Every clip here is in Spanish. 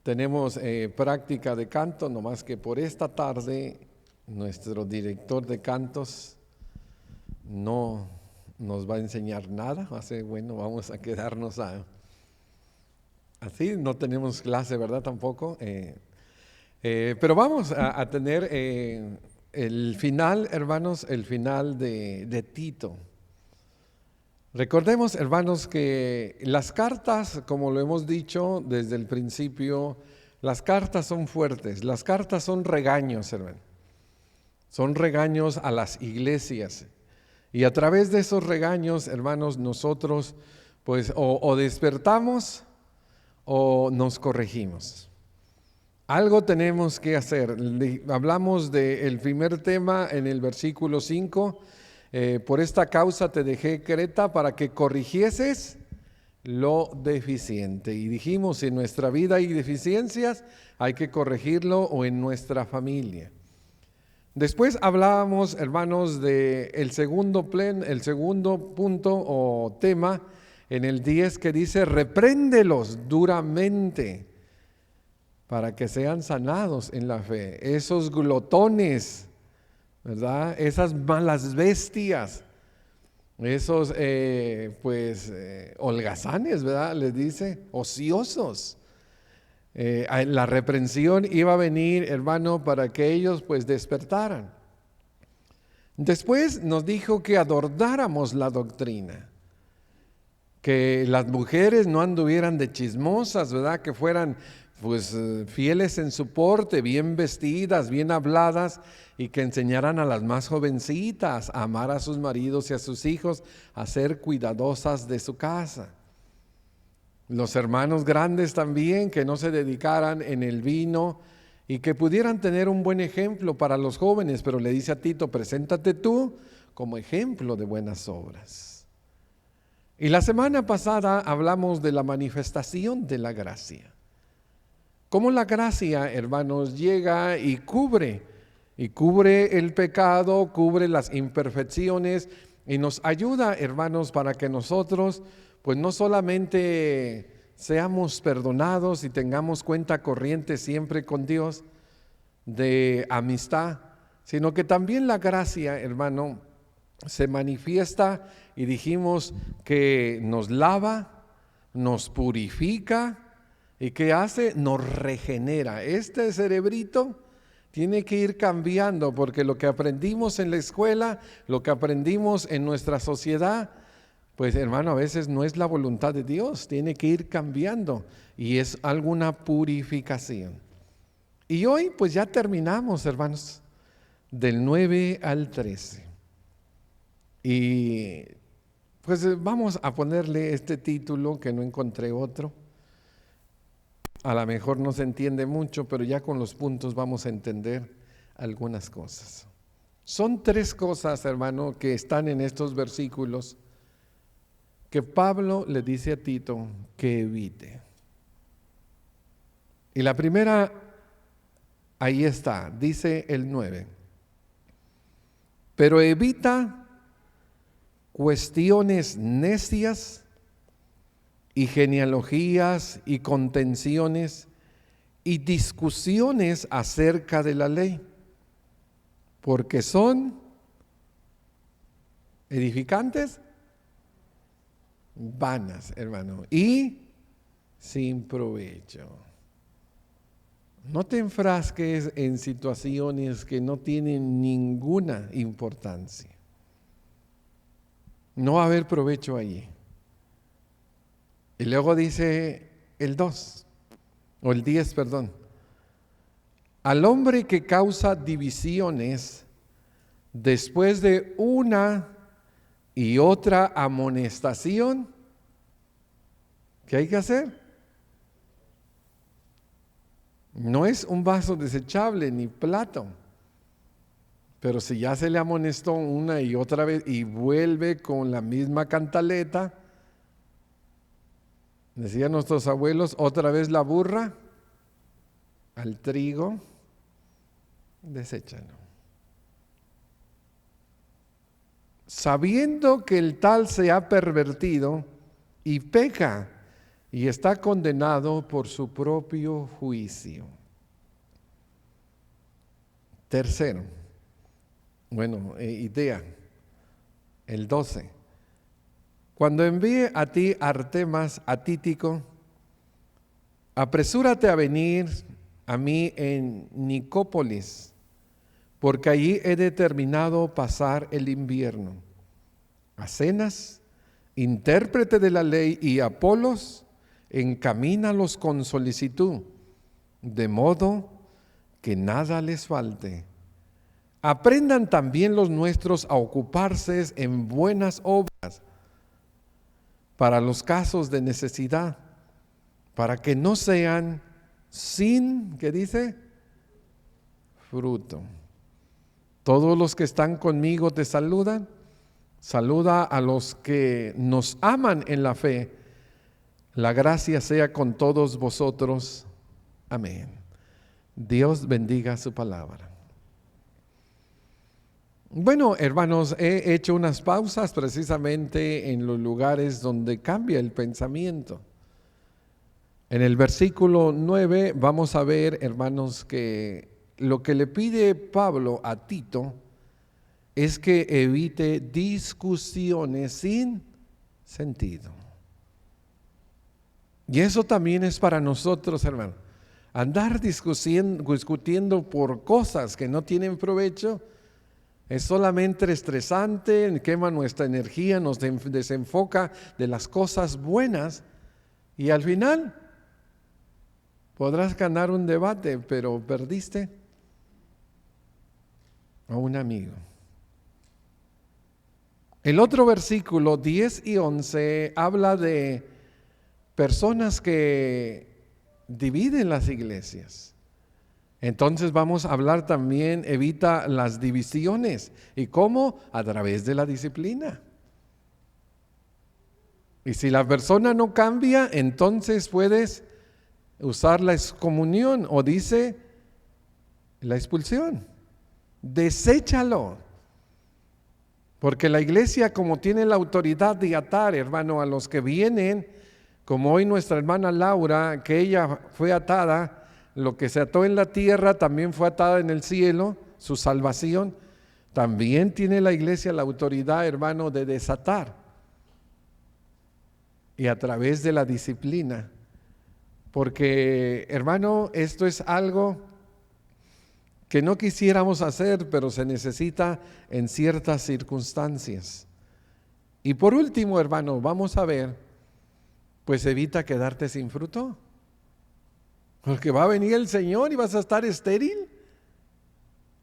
Tenemos práctica de canto, nomás que por esta tarde nuestro director de cantos no nos va a enseñar nada. Así, bueno, vamos a quedarnos así, no tenemos clase, ¿verdad? Tampoco. Pero vamos a tener el final, hermanos, el final de Tito. Recordemos, hermanos, que las cartas, como lo hemos dicho desde el principio, las cartas son fuertes, las cartas son regaños, hermano. Son regaños a las iglesias. Y a través de esos regaños, hermanos, nosotros pues o despertamos o nos corregimos. Algo tenemos que hacer. Hablamos del primer tema en el versículo 5. Por esta causa te dejé Creta para que corrigieses lo deficiente. Y dijimos, en nuestra vida hay deficiencias, hay que corregirlo, o en nuestra familia. Después hablábamos, hermanos, del segundo punto o tema en el 10 que dice, repréndelos duramente para que sean sanados en la fe. Esos glotones, ¿verdad? Esas malas bestias, esos holgazanes, ¿verdad? Les dice, ociosos. La reprensión iba a venir, hermano, para que ellos pues despertaran. Después nos dijo que adornáramos la doctrina, que las mujeres no anduvieran de chismosas, ¿verdad? Que fueran pues fieles en su porte, bien vestidas, bien habladas, y que enseñaran a las más jovencitas a amar a sus maridos y a sus hijos, a ser cuidadosas de su casa. Los hermanos grandes también, que no se dedicaran en el vino y que pudieran tener un buen ejemplo para los jóvenes, pero le dice a Tito, preséntate tú como ejemplo de buenas obras. Y la semana pasada hablamos de la manifestación de la gracia. Cómo la gracia, hermanos, llega y cubre el pecado, cubre las imperfecciones y nos ayuda, hermanos, para que nosotros pues no solamente seamos perdonados y tengamos cuenta corriente siempre con Dios de amistad, sino que también la gracia, hermano, se manifiesta, y dijimos que nos lava, nos purifica, y ¿qué hace? Nos regenera. Este cerebrito tiene que ir cambiando, porque lo que aprendimos en la escuela, lo que aprendimos en nuestra sociedad, pues hermano, a veces no es la voluntad de Dios, tiene que ir cambiando, y es alguna purificación. Y hoy pues ya terminamos, hermanos, del 9 al 13. Y pues vamos a ponerle este título, que no encontré otro. A lo mejor no se entiende mucho, pero ya con los puntos vamos a entender algunas cosas. Son 3 cosas, hermano, que están en estos versículos que Pablo le dice a Tito que evite. Y la primera, ahí está, dice el 9. Pero evita cuestiones necias y genealogías y contenciones y discusiones acerca de la ley, porque son edificantes, vanas, hermano, y sin provecho. No te enfrasques en situaciones que no tienen ninguna importancia. No va a haber provecho allí. Y luego dice el 2, o el 10, perdón. Al hombre que causa divisiones después de una y otra amonestación, ¿qué hay que hacer? No es un vaso desechable ni plato, pero si ya se le amonestó una y otra vez y vuelve con la misma cantaleta, decían nuestros abuelos, otra vez la burra al trigo, deséchalo. Sabiendo que el tal se ha pervertido y peca y está condenado por su propio juicio. Tercero, idea, el 12. Cuando envíe a ti Artemas a Tíquico, apresúrate a venir a mí en Nicópolis, porque allí he determinado pasar el invierno. Acenas, intérprete de la ley, y Apolos, encamínalos con solicitud, de modo que nada les falte. Aprendan también los nuestros a ocuparse en buenas obras para los casos de necesidad, para que no sean sin, ¿qué dice? Fruto. Todos los que están conmigo te saludan. Saluda a los que nos aman en la fe. La gracia sea con todos vosotros. Amén. Dios bendiga su palabra. Bueno, hermanos, he hecho unas pausas precisamente en los lugares donde cambia el pensamiento. En el versículo 9 vamos a ver, hermanos, que lo que le pide Pablo a Tito es que evite discusiones sin sentido. Y eso también es para nosotros, hermanos. Andar discutiendo por cosas que no tienen provecho es solamente estresante, quema nuestra energía, nos desenfoca de las cosas buenas y al final podrás ganar un debate, pero perdiste a un amigo. El otro versículo 10 y 11 habla de personas que dividen las iglesias. Entonces vamos a hablar también, evita las divisiones. ¿Y cómo? A través de la disciplina. Y si la persona no cambia, entonces puedes usar la excomunión o dice la expulsión. Deséchalo. Porque la iglesia, como tiene la autoridad de atar, hermano, a los que vienen, como hoy nuestra hermana Laura, que ella fue atada, lo que se ató en la tierra también fue atada en el cielo, su salvación. También tiene la iglesia la autoridad, hermano, de desatar. Y a través de la disciplina. Porque, hermano, esto es algo que no quisiéramos hacer, pero se necesita en ciertas circunstancias. Y por último, hermano, vamos a ver, pues evita quedarte sin fruto. Porque va a venir el Señor y vas a estar estéril.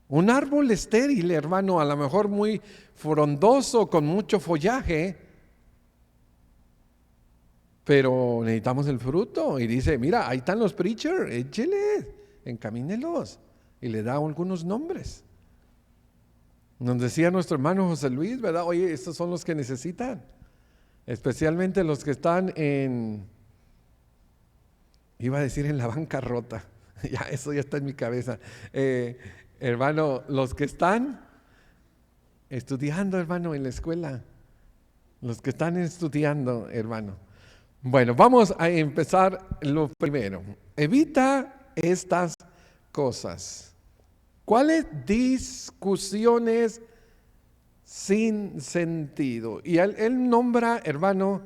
Un árbol estéril, hermano, a lo mejor muy frondoso, con mucho follaje, pero necesitamos el fruto. Y dice, mira, ahí están los preachers, écheles, encamínelos. Y le da algunos nombres. Nos decía nuestro hermano José Luis, ¿verdad? Oye, estos son los que necesitan. Especialmente los que están iba a decir en la bancarrota. Ya, eso ya está en mi cabeza. Hermano, los que están estudiando, hermano, en la escuela. Los que están estudiando, hermano. Bueno, vamos a empezar lo primero. Evita estas cosas. ¿Cuáles discusiones sin sentido? Y él nombra, hermano,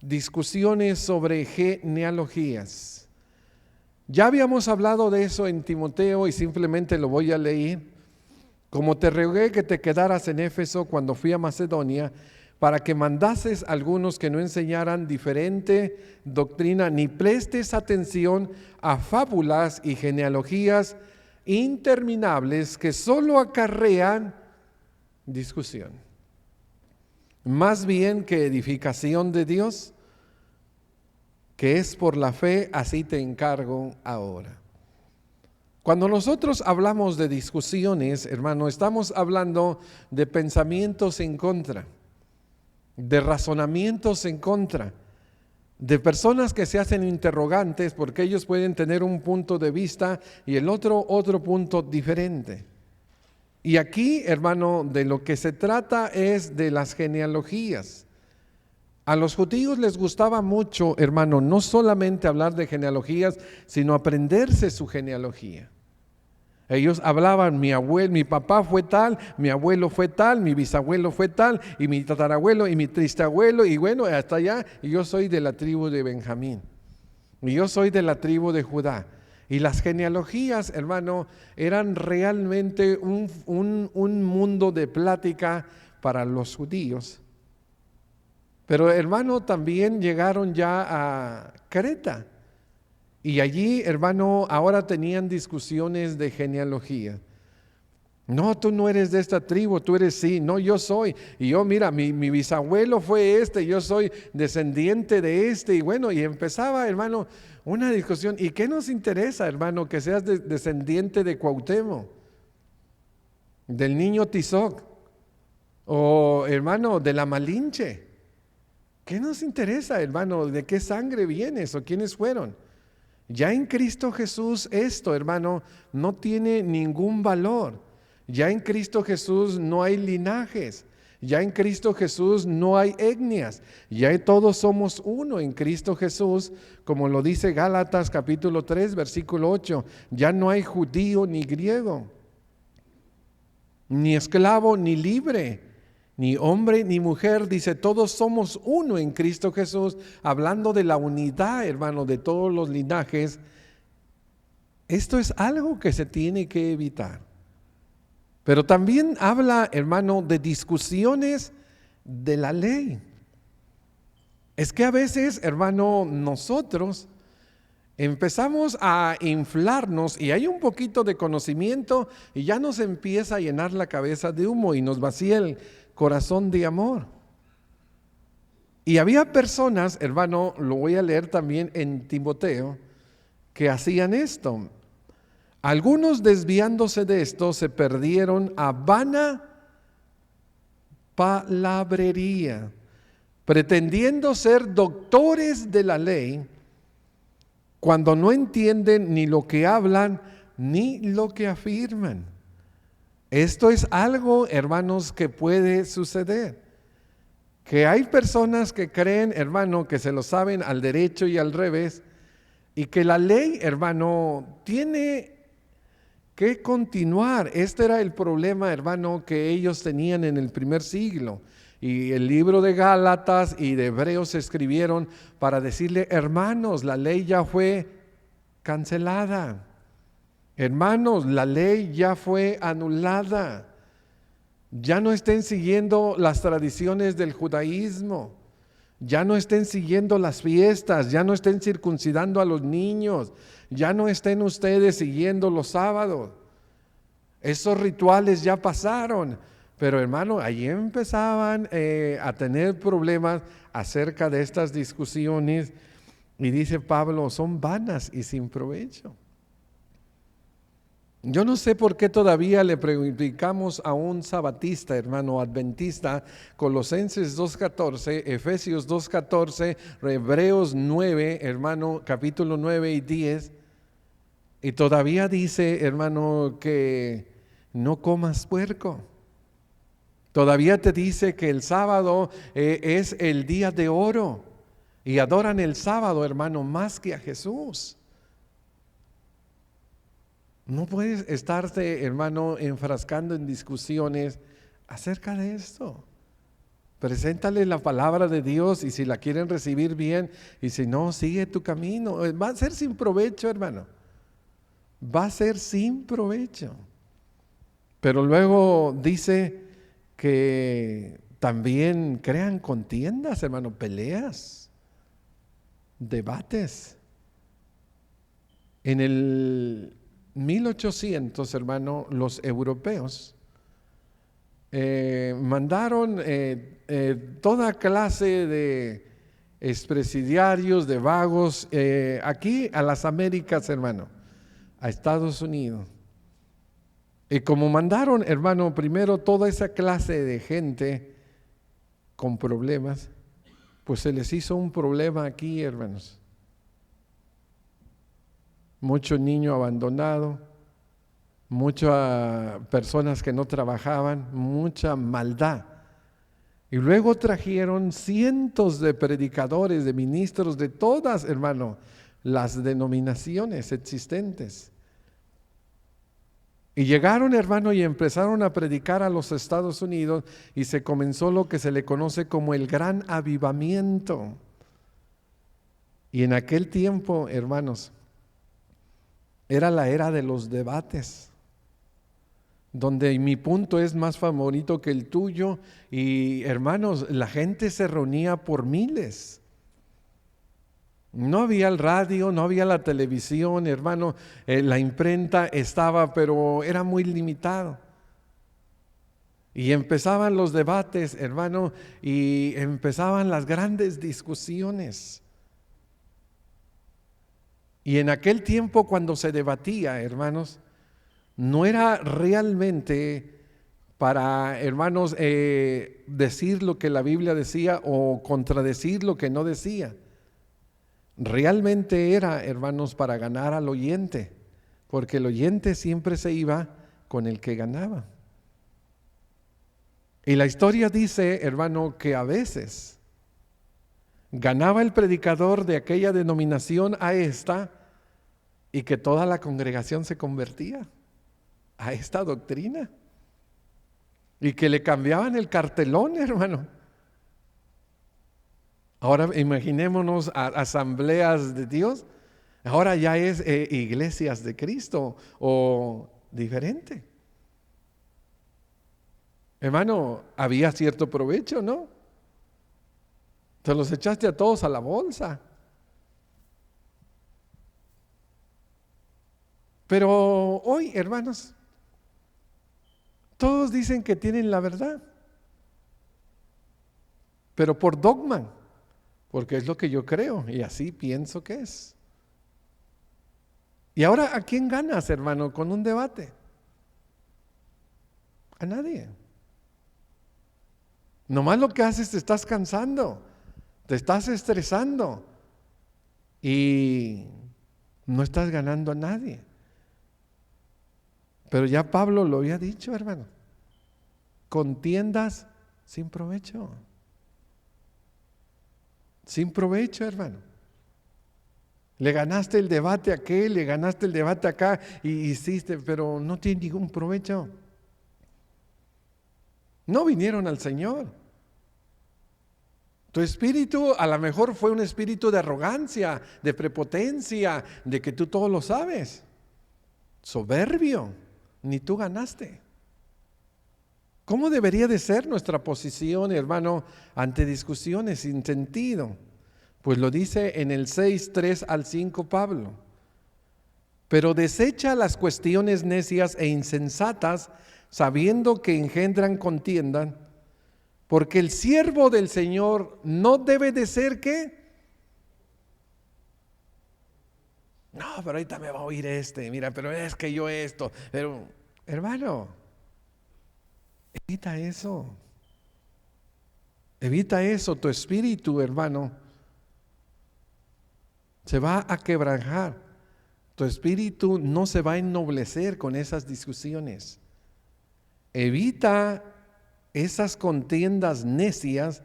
discusiones sobre genealogías. Ya habíamos hablado de eso en Timoteo y simplemente lo voy a leer. Como te rogué que te quedaras en Éfeso cuando fui a Macedonia, para que mandases a algunos que no enseñaran diferente doctrina, ni prestes atención a fábulas y genealogías interminables que solo acarrean discusión. Más bien que edificación de Dios, que es por la fe, así te encargo ahora. Cuando nosotros hablamos de discusiones, hermano, estamos hablando de pensamientos en contra, de razonamientos en contra, de personas que se hacen interrogantes porque ellos pueden tener un punto de vista y el otro punto diferente. Y aquí, hermano, de lo que se trata es de las genealogías. A los judíos les gustaba mucho, hermano, no solamente hablar de genealogías, sino aprenderse su genealogía. Ellos hablaban, mi papá fue tal, mi abuelo fue tal, mi bisabuelo fue tal, y mi tatarabuelo, y mi tristabuelo, y bueno, hasta allá, y yo soy de la tribu de Benjamín, y yo soy de la tribu de Judá. Y las genealogías, hermano, eran realmente un mundo de plática para los judíos. Pero hermano, también llegaron ya a Creta. Y allí, hermano, ahora tenían discusiones de genealogía. No, tú no eres de esta tribu, tú eres sí, no, yo soy. Y yo, mira, mi bisabuelo fue este, yo soy descendiente de este. Y bueno, y empezaba, hermano, una discusión. ¿Y qué nos interesa, hermano, que seas descendiente de Cuauhtémoc, del niño Tizoc, o hermano, de la Malinche? ¿Qué nos interesa, hermano, de qué sangre vienes o quiénes fueron? Ya en Cristo Jesús esto, hermano, no tiene ningún valor. Ya en Cristo Jesús no hay linajes. Ya en Cristo Jesús no hay etnias. Ya todos somos uno en Cristo Jesús, como lo dice Gálatas capítulo 3, versículo 8. Ya no hay judío ni griego, ni esclavo ni libre, ni hombre ni mujer, dice, todos somos uno en Cristo Jesús, hablando de la unidad, hermano, de todos los linajes. Esto es algo que se tiene que evitar. Pero también habla, hermano, de discusiones de la ley. Es que a veces, hermano, nosotros empezamos a inflarnos y hay un poquito de conocimiento y ya nos empieza a llenar la cabeza de humo y nos vacía el corazón de amor. Y había personas, hermano, lo voy a leer también en Timoteo, que hacían esto. Algunos, desviándose de esto, se perdieron a vana palabrería, pretendiendo ser doctores de la ley, cuando no entienden ni lo que hablan ni lo que afirman. Esto es algo, hermanos, que puede suceder. Que hay personas que creen, hermano, que se lo saben al derecho y al revés, y que la ley, hermano, tiene que continuar. Este era el problema, hermano, que ellos tenían en el primer siglo. Y el libro de Gálatas y de Hebreos se escribieron para decirle, hermanos, la ley ya fue cancelada. Hermanos, la ley ya fue anulada. Ya no estén siguiendo las tradiciones del judaísmo. Ya no estén siguiendo las fiestas. Ya no estén circuncidando a los niños. Ya no estén ustedes siguiendo los sábados. Esos rituales ya pasaron. Pero hermano, ahí empezaban a tener problemas acerca de estas discusiones. Y dice Pablo, son vanas y sin provecho. Yo no sé por qué todavía le predicamos a un sabatista, hermano, adventista, Colosenses 2:14, Efesios 2:14, Hebreos 9, hermano, capítulo 9 y 10, y todavía dice, hermano, que no comas puerco. Todavía te dice que el sábado es el día de oro y adoran el sábado, hermano, más que a Jesús. No puedes estarte, hermano, enfrascando en discusiones acerca de esto. Preséntale la palabra de Dios y si la quieren recibir bien y si no, sigue tu camino. Va a ser sin provecho, hermano. Va a ser sin provecho. Pero luego dice que también crean contiendas, hermano, peleas, debates. En el 1800, hermano, los europeos mandaron toda clase de expresidiarios, de vagos, aquí a las Américas, hermano, a Estados Unidos. Y como mandaron, hermano, primero toda esa clase de gente con problemas, pues se les hizo un problema aquí, hermanos. Mucho niño abandonado, muchas personas que no trabajaban, mucha maldad. Y luego trajeron cientos de predicadores, de ministros de todas, hermano, las denominaciones existentes. Y llegaron, hermano, y empezaron a predicar a los Estados Unidos y se comenzó lo que se le conoce como el Gran Avivamiento. Y en aquel tiempo, hermanos, era la era de los debates, donde mi punto es más favorito que el tuyo. Y hermanos, la gente se reunía por miles. No había el radio, no había la televisión, hermano, la imprenta estaba, pero era muy limitado. Y empezaban los debates, hermano, y empezaban las grandes discusiones. Y en aquel tiempo cuando se debatía, hermanos, no era realmente para, hermanos, decir lo que la Biblia decía o contradecir lo que no decía. Realmente era, hermanos, para ganar al oyente, porque el oyente siempre se iba con el que ganaba. Y la historia dice, hermano, que a veces ganaba el predicador de aquella denominación a esta, y que toda la congregación se convertía a esta doctrina, y que le cambiaban el cartelón, hermano. Ahora imaginémonos a asambleas de Dios, ahora ya es iglesias de Cristo o diferente. Hermano, había cierto provecho, ¿no? Te los echaste a todos a la bolsa. Pero hoy, hermanos, todos dicen que tienen la verdad, pero por dogma, porque es lo que yo creo y así pienso que es. Y ahora, ¿a quién ganas, hermano, con un debate? A nadie. Nomás lo que haces, te estás cansando, te estás estresando y no estás ganando a nadie. Pero ya Pablo lo había dicho, hermano, contiendas sin provecho. Sin provecho, hermano. Le ganaste el debate a aquel, le ganaste el debate acá y hiciste, pero no tiene ningún provecho. No vinieron al Señor. Tu espíritu a lo mejor fue un espíritu de arrogancia, de prepotencia, de que tú todo lo sabes. Soberbio, ni tú ganaste. ¿Cómo debería de ser nuestra posición, hermano, ante discusiones sin sentido? Pues lo dice en el 6, 3 al 5 Pablo. Pero desecha las cuestiones necias e insensatas, sabiendo que engendran contienda, porque el siervo del Señor no debe de ser ¿qué? No, pero ahorita me va a oír mira, pero es que yo esto, pero hermano, evita eso. Evita eso, tu espíritu, hermano, se va a quebrantar. Tu espíritu no se va a ennoblecer con esas discusiones. Evita esas contiendas necias,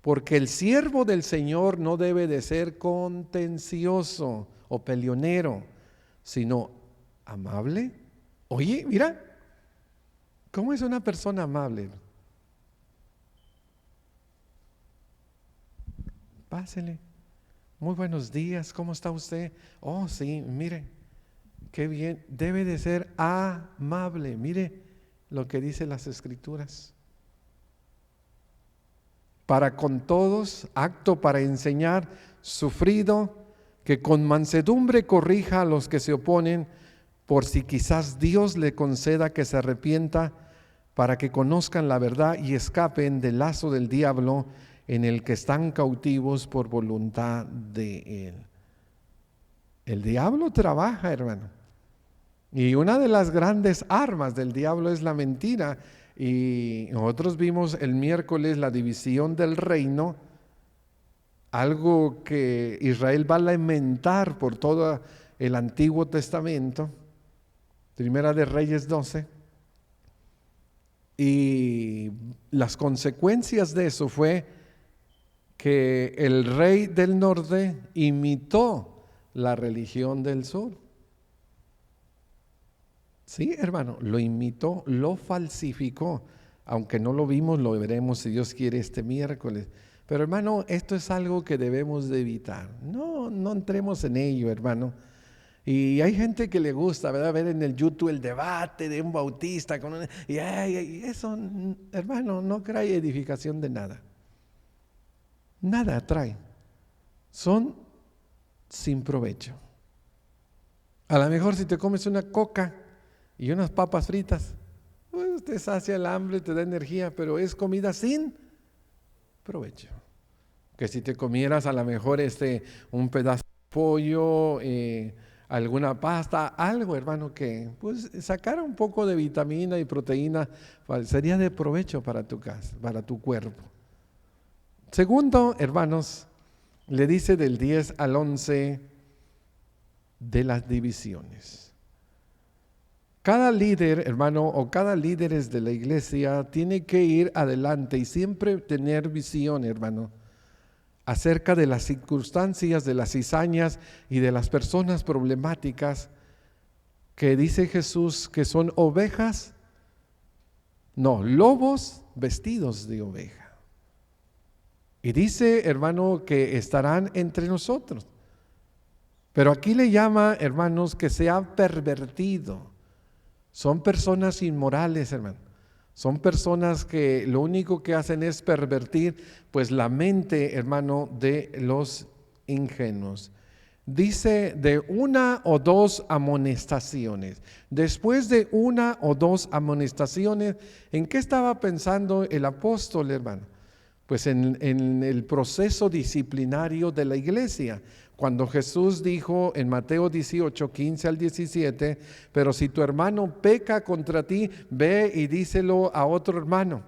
porque el siervo del Señor no debe de ser contencioso o peleonero, sino amable. Oye, mira, ¿cómo es una persona amable? Pásele. Muy buenos días, ¿cómo está usted? Oh, sí, mire, qué bien. Debe de ser amable. Mire lo que dicen las Escrituras. Para con todos, acto para enseñar, sufrido, que con mansedumbre corrija a los que se oponen, por si quizás Dios le conceda que se arrepienta, para que conozcan la verdad y escapen del lazo del diablo, en el que están cautivos por voluntad de Él. El diablo trabaja, hermano. Y una de las grandes armas del diablo es la mentira. Y nosotros vimos el miércoles la división del reino, algo que Israel va a lamentar por todo el Antiguo Testamento. Primera de Reyes 12. Y las consecuencias de eso fue que el rey del norte imitó la religión del sur. Sí, hermano, lo imitó, lo falsificó. Aunque no lo vimos, lo veremos si Dios quiere este miércoles. Pero hermano, esto es algo que debemos de evitar. No entremos en ello, hermano. Y hay gente que le gusta, ¿verdad?, ver en el YouTube el debate de un bautista y eso, hermano, no trae edificación de nada. Nada trae. Son sin provecho. A lo mejor si te comes una coca y unas papas fritas, pues te sacia el hambre, te da energía, pero es comida sin provecho. Que si te comieras a lo mejor un pedazo de pollo, alguna pasta, algo, hermano, que pues sacara un poco de vitamina y proteína, sería de provecho para tu casa, para tu cuerpo. Segundo, hermanos, le dice del 10 al 11 de las divisiones. Cada líder, hermano, o cada líder de la iglesia tiene que ir adelante y siempre tener visión, hermano, acerca de las circunstancias, de las cizañas y de las personas problemáticas que dice Jesús que son ovejas, no, lobos vestidos de oveja. Y dice, hermano, que estarán entre nosotros. Pero aquí le llama, hermanos, que se ha pervertido. Son personas inmorales, hermano. Son personas que lo único que hacen es pervertir, pues, la mente, hermano, de los ingenuos. Dice de 1 o 2 amonestaciones. Después de 1 o 2 amonestaciones, ¿en qué estaba pensando el apóstol, hermano? Pues en el proceso disciplinario de la iglesia. Cuando Jesús dijo en Mateo 18, 15 al 17, pero si tu hermano peca contra ti, ve y díselo a otro hermano.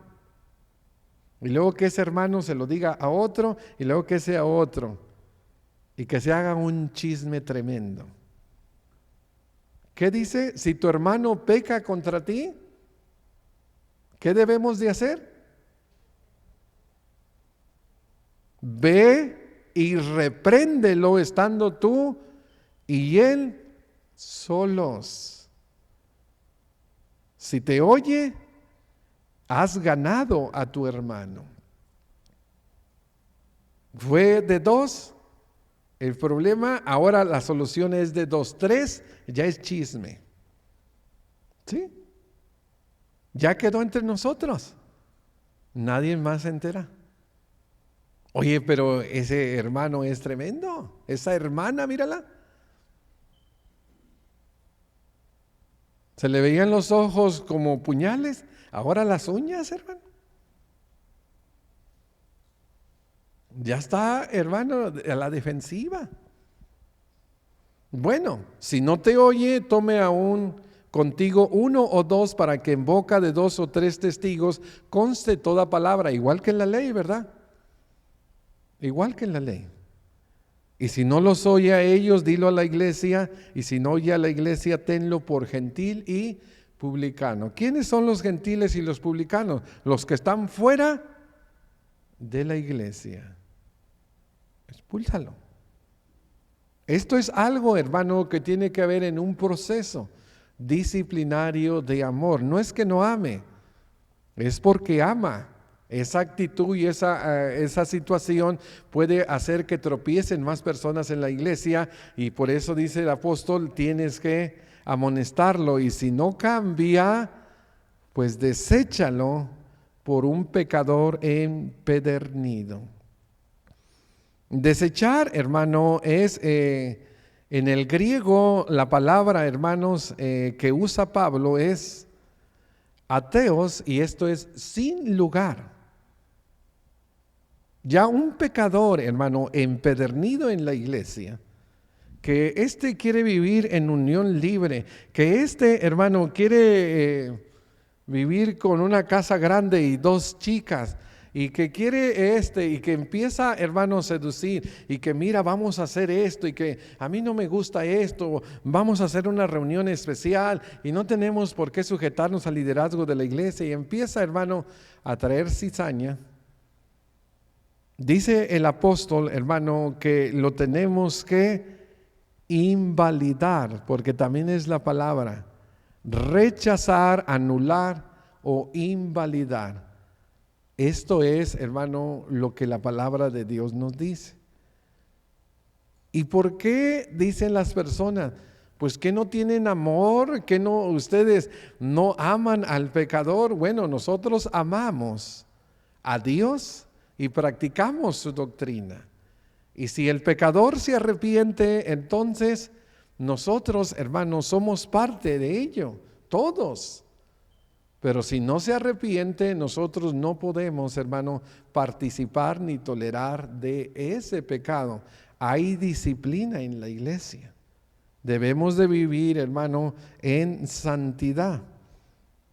Y luego que ese hermano se lo diga a otro, y luego que ese a otro. Y que se haga un chisme tremendo. ¿Qué dice? Si tu hermano peca contra ti, ¿qué debemos de hacer? Ve y repréndelo estando tú y él solos. Si te oye, has ganado a tu hermano. Fue de 2 el problema, ahora la solución es de 2, 3, ya es chisme. ¿Sí? Ya quedó entre nosotros. Nadie más se entera. Oye, pero ese hermano es tremendo. Esa hermana, mírala. Se le veían los ojos como puñales, ahora las uñas, hermano. Ya está, hermano, a la defensiva. Bueno, si no te oye, tome aún contigo 1 o 2 para que en boca de 2 o 3 testigos conste toda palabra, igual que en la ley, ¿verdad? Igual que en la ley. Y si no los oye a ellos, dilo a la iglesia, y si no oye a la iglesia, tenlo por gentil y publicano. ¿Quiénes son los gentiles y los publicanos? Los que están fuera de la iglesia. Expúlsalo. Esto es algo, hermano, que tiene que haber en un proceso disciplinario de amor. No es que no ame, es porque ama. Esa actitud y esa situación puede hacer que tropiecen más personas en la iglesia, y por eso dice el apóstol, tienes que amonestarlo, y si no cambia, pues deséchalo por un pecador empedernido. Desechar, hermano, es en el griego la palabra, hermanos, que usa Pablo es ateos, y esto es sin lugar. Ya un pecador, hermano, empedernido en la iglesia, que quiere vivir en unión libre, que hermano, quiere vivir con una casa grande y 2 chicas, y que quiere y que empieza, hermano, a seducir, y que mira, vamos a hacer esto, y que a mí no me gusta esto, vamos a hacer una reunión especial, y no tenemos por qué sujetarnos al liderazgo de la iglesia, y empieza, hermano, a traer cizaña. Dice el apóstol, hermano, que lo tenemos que invalidar, porque también es la palabra, rechazar, anular o invalidar. Esto es, hermano, lo que la palabra de Dios nos dice. ¿Y por qué dicen las personas? Pues que no tienen amor, que no, ustedes no aman al pecador. Bueno, nosotros amamos a Dios y practicamos su doctrina. Y si el pecador se arrepiente, entonces nosotros, hermanos, somos parte de ello, todos. Pero si no se arrepiente, nosotros no podemos, hermano, participar ni tolerar de ese pecado. Hay disciplina en la iglesia. Debemos de vivir, hermano, en santidad.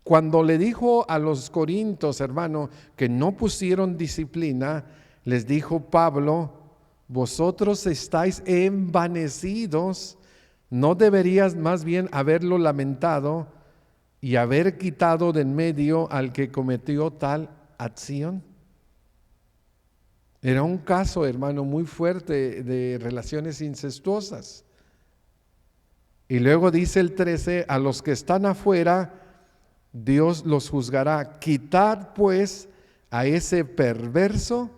Cuando le dijo a los corintios, hermano, que no pusieron disciplina, les dijo Pablo: vosotros estáis envanecidos, ¿no deberías más bien haberlo lamentado y haber quitado de en medio al que cometió tal acción? Era un caso, hermano, muy fuerte de relaciones incestuosas. Y luego dice el 13, a los que están afuera, Dios los juzgará. Quitad pues a ese perverso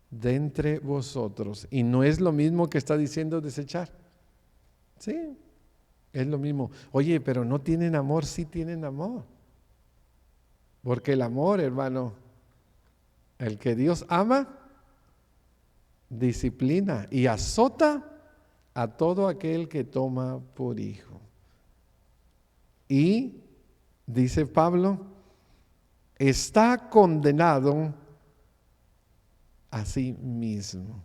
de entre vosotros. Y no es lo mismo que está diciendo desechar. Sí, es lo mismo. Oye, pero no tienen amor. Sí tienen amor. Porque el amor, hermano, el que Dios ama, disciplina y azota a todo aquel que toma por hijo. Y, dice Pablo, está condenado a sí mismo.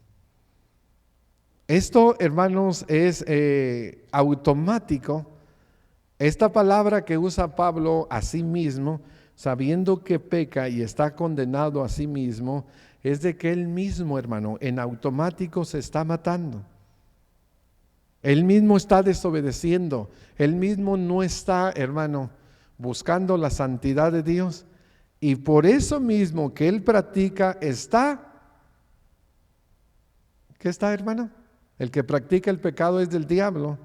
Esto, hermanos, es automático. Esta palabra que usa Pablo, a sí mismo, sabiendo que peca y está condenado a sí mismo, es de que él mismo, hermano, en automático se está matando. Él mismo está desobedeciendo. Él mismo no está, hermano, buscando la santidad de Dios. Y por eso mismo que él practica ¿qué está, hermano? El que practica el pecado es del diablo.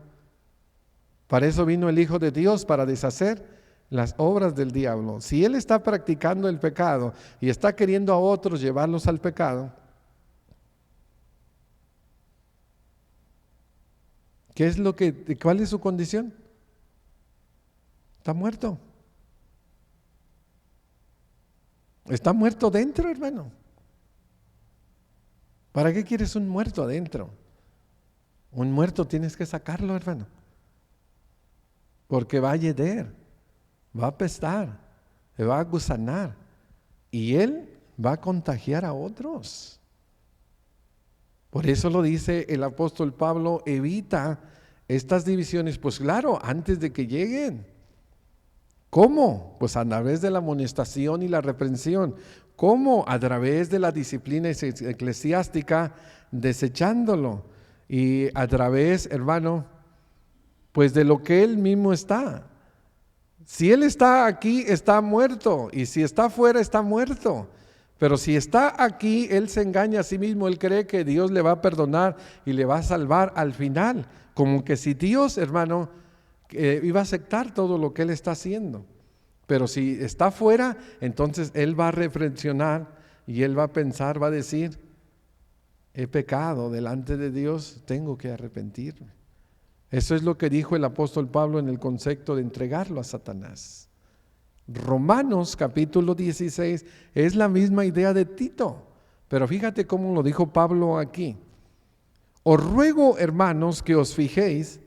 Para eso vino el Hijo de Dios, para deshacer las obras del diablo. Si él está practicando el pecado y está queriendo a otros llevarlos al pecado, ¿cuál es su condición? Está muerto. Está muerto dentro, hermano. ¿Para qué quieres un muerto adentro? Un muerto tienes que sacarlo, hermano. Porque va a yeder, va a apestar, se va a gusanar. Y él va a contagiar a otros. Por eso lo dice el apóstol Pablo: evita estas divisiones, pues claro, antes de que lleguen. ¿Cómo? Pues a través de la amonestación y la reprensión. ¿Cómo? A través de la disciplina eclesiástica, desechándolo. Y a través, hermano, pues de lo que él mismo está. Si él está aquí, está muerto. Y si está afuera, está muerto. Pero si está aquí, él se engaña a sí mismo. Él cree que Dios le va a perdonar y le va a salvar al final. Como que si Dios, hermano, iba a aceptar todo lo que él está haciendo. Pero si está fuera, entonces él va a reflexionar y él va a pensar, va a decir: he pecado delante de Dios, tengo que arrepentirme. Eso es lo que dijo el apóstol Pablo en el concepto de entregarlo a Satanás. Romanos capítulo 16 es la misma idea de Tito, pero fíjate cómo lo dijo Pablo aquí. Os ruego, hermanos, que os fijéis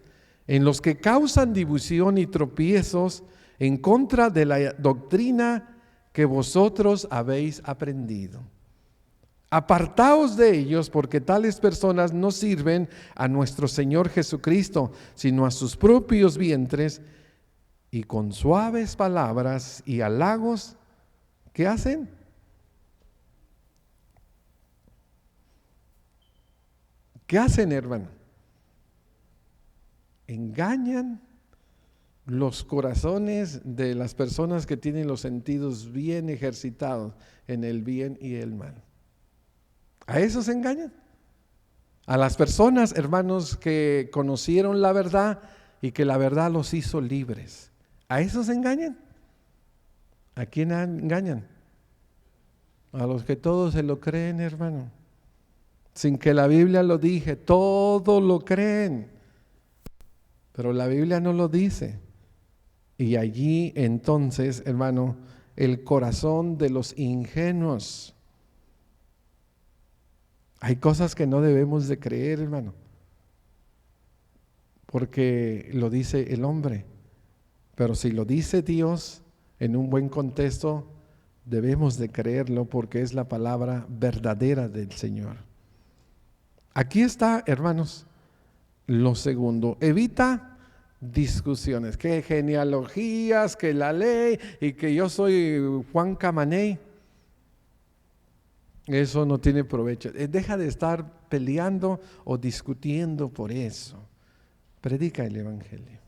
en los que causan división y tropiezos en contra de la doctrina que vosotros habéis aprendido. Apartaos de ellos, porque tales personas no sirven a nuestro Señor Jesucristo, sino a sus propios vientres, y con suaves palabras y halagos, ¿qué hacen? ¿Qué hacen, hermano? Engañan los corazones de las personas que tienen los sentidos bien ejercitados en el bien y el mal. A esos se engañan. A las personas, hermanos, que conocieron la verdad y que la verdad los hizo libres. A esos se engañan. ¿A quién engañan? A los que todos se lo creen, hermano. Sin que la Biblia lo dije, todo lo creen. Pero la Biblia no lo dice. Y allí entonces, hermano, el corazón de los ingenuos. Hay cosas que no debemos de creer, hermano, porque lo dice el hombre. Pero si lo dice Dios en un buen contexto, debemos de creerlo porque es la palabra verdadera del Señor. Aquí está, hermanos, lo segundo. Evita discusiones, que genealogías, que la ley y que yo soy Juan Camaney. Eso no tiene provecho. Deja de estar peleando o discutiendo por eso. Predica el Evangelio.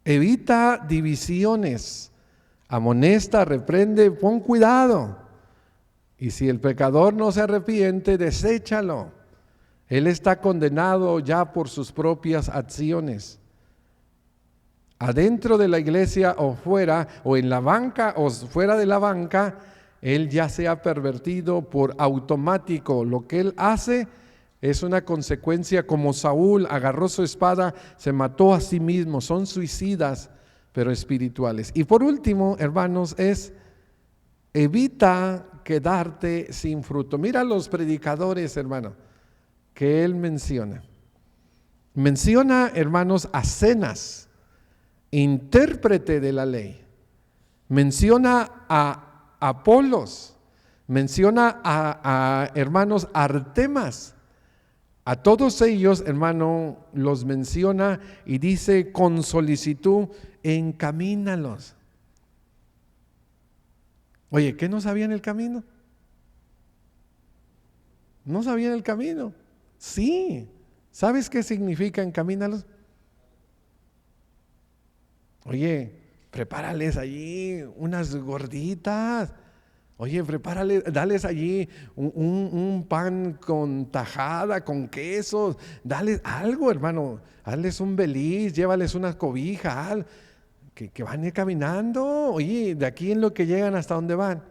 Evita divisiones. Amonesta, reprende, pon cuidado. Y si el pecador no se arrepiente, deséchalo. Él está condenado ya por sus propias acciones. Adentro de la iglesia o fuera, o en la banca o fuera de la banca, él ya se ha pervertido por automático. Lo que él hace es una consecuencia, como Saúl agarró su espada, se mató a sí mismo. Son suicidas, pero espirituales. Y por último, hermanos, es evita quedarte sin fruto. Mira los predicadores, hermano, que él menciona. Menciona, hermanos, a Cenas, intérprete de la ley. Menciona a Apolos, menciona a hermanos Artemas. A todos ellos, hermano, los menciona y dice con solicitud, encamínalos. Oye, ¿qué no sabían el camino? ¿No sabían el camino? Sí. ¿Sabes qué significa encamínalos? Oye, prepárales allí unas gorditas. Oye, prepárales, dales allí un pan con tajada, con queso. Dales algo, hermano. Hazles un beliz, llévales una cobija, que van a ir caminando. Oye, de aquí en lo que llegan, ¿hasta dónde van?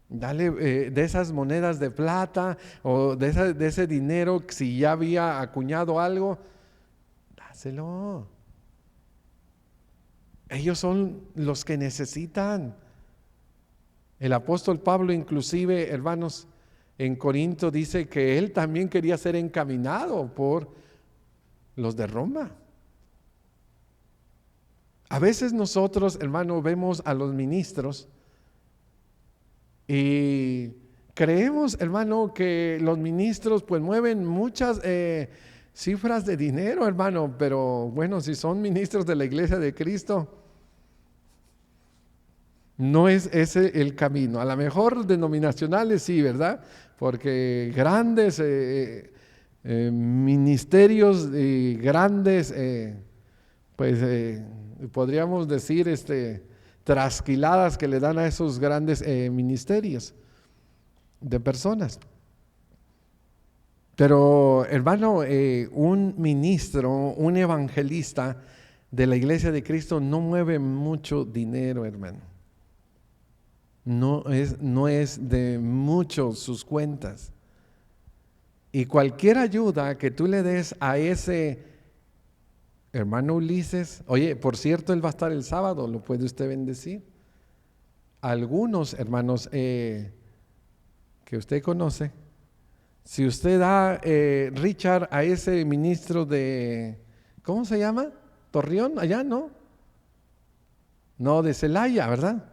Dale de esas monedas de plata o de ese dinero, si ya había acuñado algo, dáselo. Ellos son los que necesitan. El apóstol Pablo inclusive, hermanos, en Corinto dice que él también quería ser encaminado por los de Roma. A veces nosotros, hermano, vemos a los ministros y creemos, hermano, que los ministros pues mueven muchas cifras de dinero, hermano, pero bueno, si son ministros de la iglesia de Cristo, no es ese el camino. A lo mejor denominacionales sí, ¿verdad? Porque grandes ministerios y grandes, podríamos decir, trasquiladas que le dan a esos grandes ministerios de personas. Pero, hermano, un ministro, un evangelista de la iglesia de Cristo no mueve mucho dinero, hermano. No es de mucho sus cuentas. Y cualquier ayuda que tú le des a ese hermano Ulises, oye, por cierto, él va a estar el sábado, lo puede usted bendecir. Algunos hermanos que usted conoce, si usted da, Richard, a ese ministro de, ¿cómo se llama? Torreón, allá, ¿no? No, de Celaya, ¿verdad?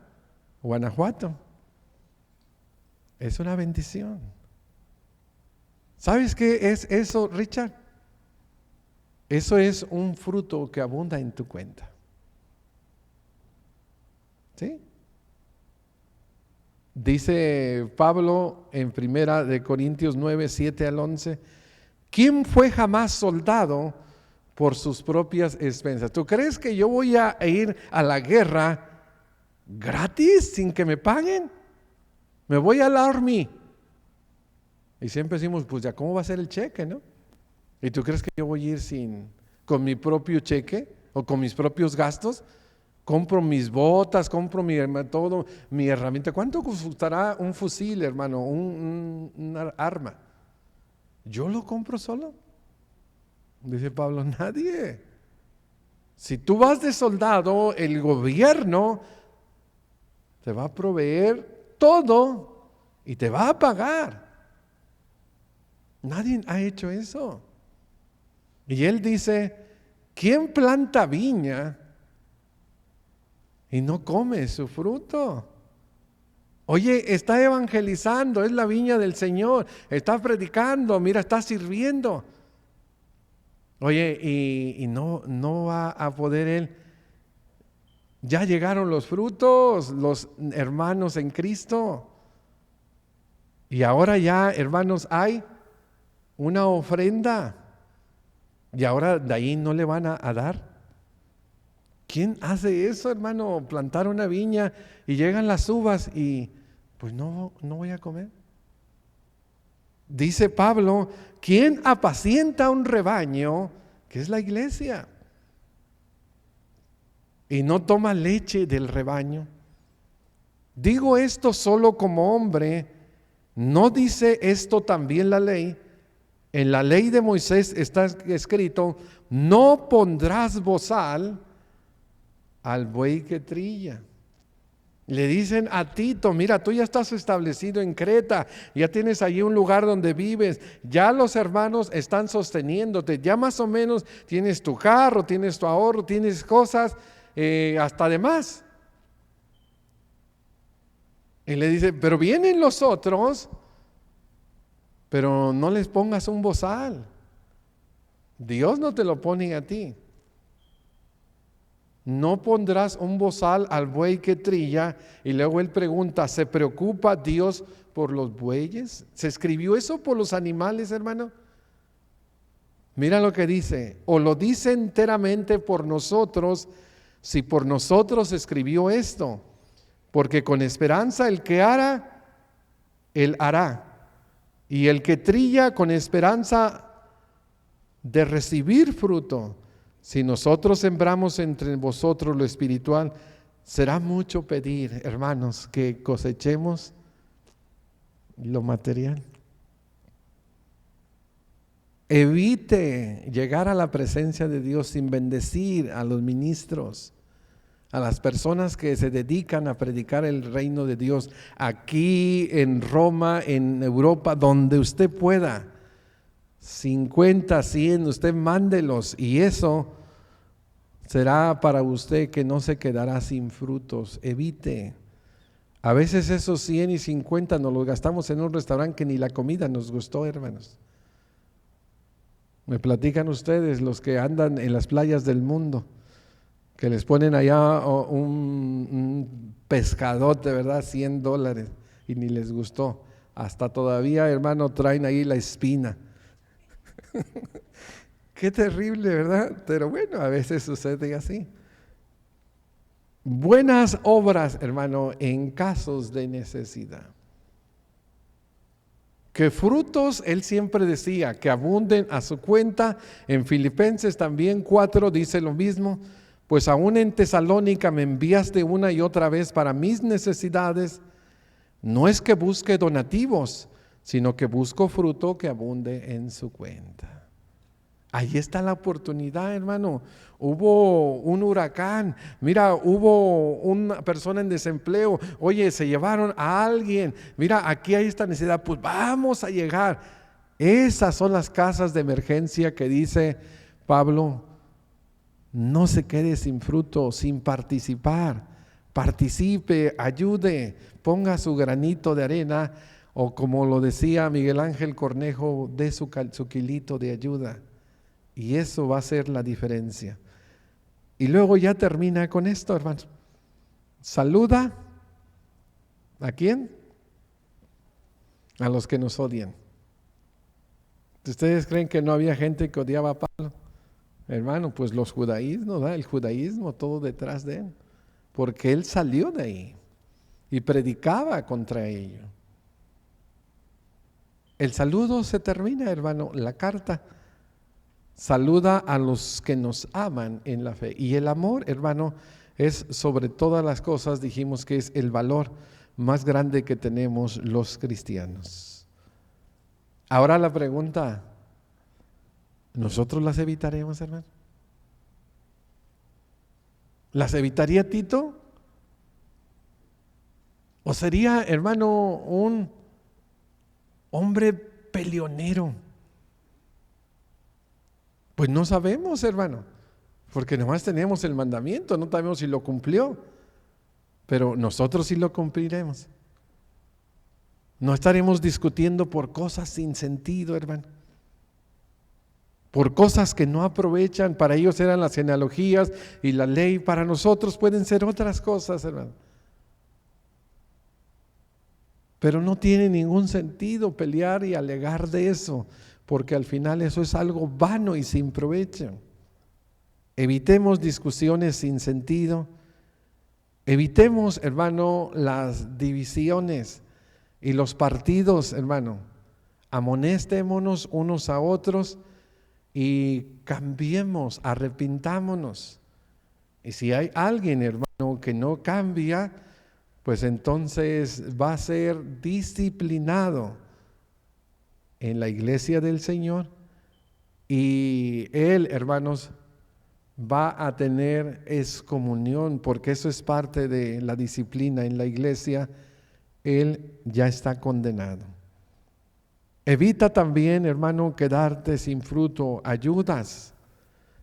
Guanajuato. Es una bendición. ¿Sabes qué es eso, Richard? Eso es un fruto que abunda en tu cuenta. ¿Sí? Dice Pablo en 1 Corintios 9, 7 al 11, ¿quién fue jamás soldado por sus propias expensas? ¿Tú crees que yo voy a ir a la guerra gratis, sin que me paguen? Me voy al Army. Y siempre decimos, pues ya, ¿cómo va a ser el cheque, no? ¿Y tú crees que yo voy a ir con mi propio cheque o con mis propios gastos? Compro mis botas, compro todo, mi herramienta. ¿Cuánto costará un fusil, hermano? Una arma. ¿Yo lo compro solo? Dice Pablo, nadie. Si tú vas de soldado, el gobierno te va a proveer todo y te va a pagar. Nadie ha hecho eso. Y él dice, ¿quién planta viña y no come su fruto? Oye, está evangelizando, es la viña del Señor, está predicando, mira, está sirviendo. Oye, y no va a poder él. Ya llegaron los frutos, los hermanos en Cristo. Y ahora ya, hermanos, hay una ofrenda. Y ahora de ahí no le van a dar. ¿Quién hace eso, hermano? Plantar una viña y llegan las uvas y pues no voy a comer. Dice Pablo, ¿quién apacienta un rebaño? Que es la iglesia. Y no toma leche del rebaño. Digo esto solo como hombre. ¿No dice esto también la ley? En la ley de Moisés está escrito, no pondrás bozal al buey que trilla. Le dicen a Tito, mira, tú ya estás establecido en Creta, ya tienes allí un lugar donde vives, ya los hermanos están sosteniéndote, ya más o menos tienes tu carro, tienes tu ahorro, tienes cosas hasta de más. Y le dice, pero vienen los otros, pero no les pongas un bozal. Dios no te lo pone a ti. No pondrás un bozal al buey que trilla. Y luego él pregunta, ¿se preocupa Dios por los bueyes? ¿Se escribió eso por los animales, hermano? Mira lo que dice, o lo dice enteramente por nosotros, si por nosotros escribió esto, porque con esperanza el que hará, él hará. Y el que trilla con esperanza de recibir fruto. Si nosotros sembramos entre vosotros lo espiritual, será mucho pedir, hermanos, que cosechemos lo material. Evite llegar a la presencia de Dios sin bendecir a los ministros, a las personas que se dedican a predicar el reino de Dios aquí en Roma, en Europa, donde usted pueda. 50, 100, usted mándelos y eso será para usted que no se quedará sin frutos. Evite. A veces esos 100 y 50 nos los gastamos en un restaurante que ni la comida nos gustó, hermanos. Me platican ustedes los que andan en las playas del mundo, que les ponen allá un pescadote, ¿verdad? $100 y ni les gustó. Hasta todavía, hermano, traen ahí la espina. Qué terrible, ¿verdad? Pero bueno, a veces sucede así. Buenas obras, hermano, en casos de necesidad. Que frutos, él siempre decía, que abunden a su cuenta. En Filipenses también 4 dice lo mismo. Pues aún en Tesalónica me enviaste una y otra vez para mis necesidades. No es que busque donativos, sino que busco fruto que abunde en su cuenta. Ahí está la oportunidad, hermano. Hubo un huracán, mira, hubo una persona en desempleo, oye, se llevaron a alguien, mira, aquí hay esta necesidad, pues vamos a llegar. Esas son las casas de emergencia que dice Pablo, no se quede sin fruto, sin participar. Participe, ayude, ponga su granito de arena, o como lo decía Miguel Ángel Cornejo, dé su kilito de ayuda. Y eso va a ser la diferencia. Y luego ya termina con esto, hermano. Saluda. ¿A quién? a los que nos odian. ¿Ustedes creen que no había gente que odiaba a Pablo? Hermano, pues los judaísmos, ¿verdad? El judaísmo, todo detrás de él, porque él salió de ahí y predicaba contra ello. El saludo se termina, hermano, la carta saluda a los que nos aman en la fe. Y el amor, hermano, es sobre todas las cosas, dijimos que es el valor más grande que tenemos los cristianos. Ahora la pregunta, ¿nosotros las evitaremos, hermano? ¿Las evitaría Tito? ¿O sería, hermano, un hombre peleonero? Pues no sabemos, hermano, porque nomás tenemos el mandamiento, no sabemos si lo cumplió, pero nosotros sí lo cumpliremos. No estaremos discutiendo por cosas sin sentido, hermano, por cosas que no aprovechan. Para ellos eran las genealogías y la ley, para nosotros pueden ser otras cosas, hermano. Pero no tiene ningún sentido pelear y alegar de eso, porque al final eso es algo vano y sin provecho. Evitemos discusiones sin sentido. Evitemos, hermano, las divisiones y los partidos, hermano. Amonestémonos unos a otros y cambiemos, arrepintámonos. Y si hay alguien, hermano, que no cambia, pues entonces va a ser disciplinado en la iglesia del Señor, y él, hermanos, va a tener excomunión, porque eso es parte de la disciplina en la iglesia. Él ya está condenado. Evita también, hermano, quedarte sin fruto. Ayudas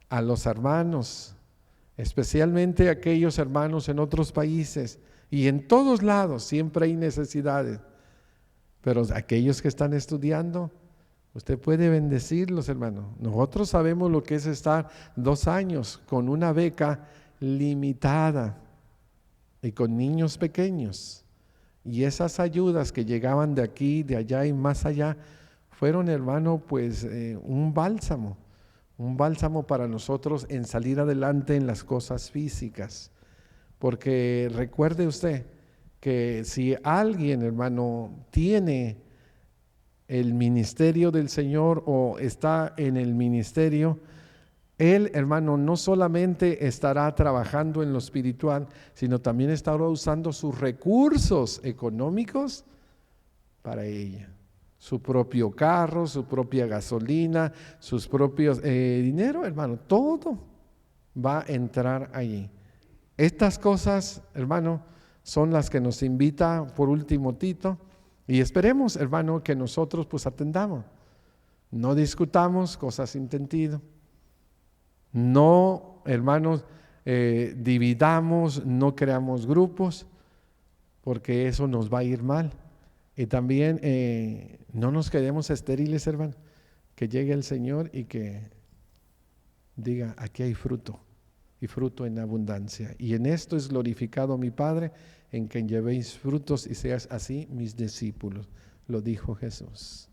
a los hermanos, especialmente aquellos hermanos en otros países, y en todos lados siempre hay necesidades, pero aquellos que están estudiando, usted puede bendecirlos, hermano. Nosotros sabemos lo que es estar 2 años con una beca limitada y con niños pequeños, y esas ayudas que llegaban de aquí, de allá y más allá, fueron, hermano, pues un bálsamo para nosotros en salir adelante en las cosas físicas. Porque recuerde usted que si alguien, hermano, tiene el ministerio del Señor o está en el ministerio, él, hermano, no solamente estará trabajando en lo espiritual, sino también estará usando sus recursos económicos para ella. Su propio carro, su propia gasolina, sus propios dinero, hermano, todo va a entrar allí. Estas cosas, hermano, son las que nos invita por último Tito, y esperemos, hermano, que nosotros pues atendamos. No discutamos cosas sin sentido. No, hermanos, dividamos, no creamos grupos, porque eso nos va a ir mal. Y también no nos quedemos estériles, hermano, que llegue el Señor y que diga, aquí hay fruto, y fruto en abundancia. Y en esto es glorificado mi Padre, en que llevéis frutos y seas así mis discípulos, lo dijo Jesús.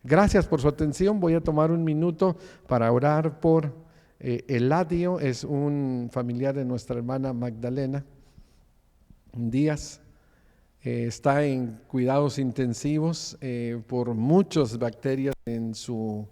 Gracias por su atención. Voy a tomar un minuto para orar por Eladio, es un familiar de nuestra hermana Magdalena Díaz. Está en cuidados intensivos por muchas bacterias en su